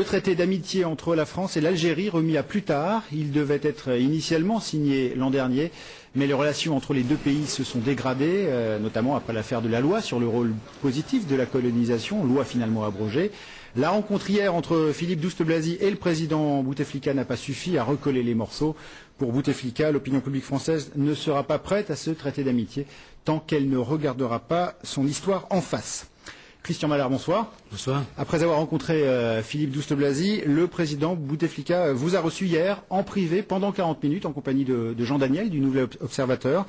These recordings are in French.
Le traité d'amitié entre la France et l'Algérie remis à plus tard, il devait être initialement signé l'an dernier, mais les relations entre les deux pays se sont dégradées, notamment après l'affaire de la loi sur le rôle positif de la colonisation, loi finalement abrogée. La rencontre hier entre Philippe Douste-Blazy et le président Bouteflika n'a pas suffi à recoller les morceaux. Pour Bouteflika, l'opinion publique française ne sera pas prête à ce traité d'amitié tant qu'elle ne regardera pas son histoire en face. Christian Malard, bonsoir. Bonsoir. Après avoir rencontré Philippe Douste-Blazy, le président Bouteflika vous a reçu hier en privé pendant 40 minutes en compagnie de Jean Daniel du Nouvel Observateur.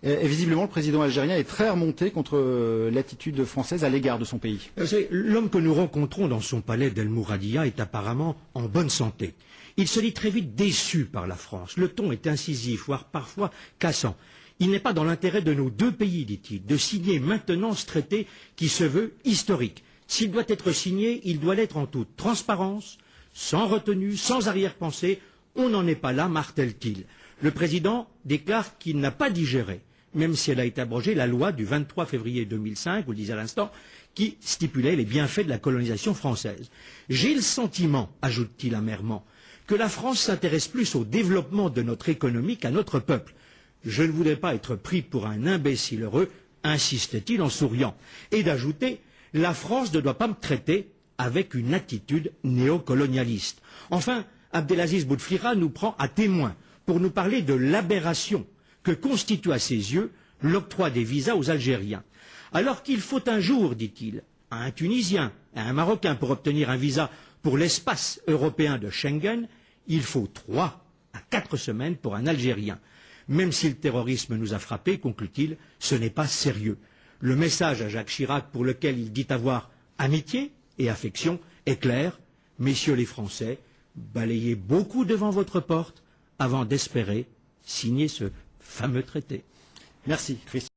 Et visiblement, le président algérien est très remonté contre l'attitude française à l'égard de son pays. L'homme que nous rencontrons dans son palais d'El Mouradia est apparemment en bonne santé. Il se dit très vite déçu par la France. Le ton est incisif, voire parfois cassant. Il n'est pas dans l'intérêt de nos deux pays, dit-il, de signer maintenant ce traité qui se veut historique. S'il doit être signé, il doit l'être en toute transparence, sans retenue, sans arrière-pensée. On n'en est pas là, martèle-t-il. Le président déclare qu'il n'a pas digéré, même si elle a été abrogée, la loi du 23 février 2005, vous le disiez à l'instant, qui stipulait les bienfaits de la colonisation française. J'ai le sentiment, ajoute-t-il amèrement, que la France s'intéresse plus au développement de notre économie qu'à notre peuple. Je ne voudrais pas être pris pour un imbécile heureux, insiste-t-il en souriant, et d'ajouter « La France ne doit pas me traiter avec une attitude néocolonialiste ». Enfin, Abdelaziz Bouteflika nous prend à témoin pour nous parler de l'aberration que constitue à ses yeux l'octroi des visas aux Algériens. Alors qu'il faut un jour, dit-il, à un Tunisien, à un Marocain pour obtenir un visa pour l'espace européen de Schengen, il faut 3 à 4 semaines pour un Algérien. Même si le terrorisme nous a frappés, conclut-il, ce n'est pas sérieux. Le message à Jacques Chirac, pour lequel il dit avoir amitié et affection, est clair. Messieurs les Français, balayez beaucoup devant votre porte avant d'espérer signer ce fameux traité. Merci, Christian.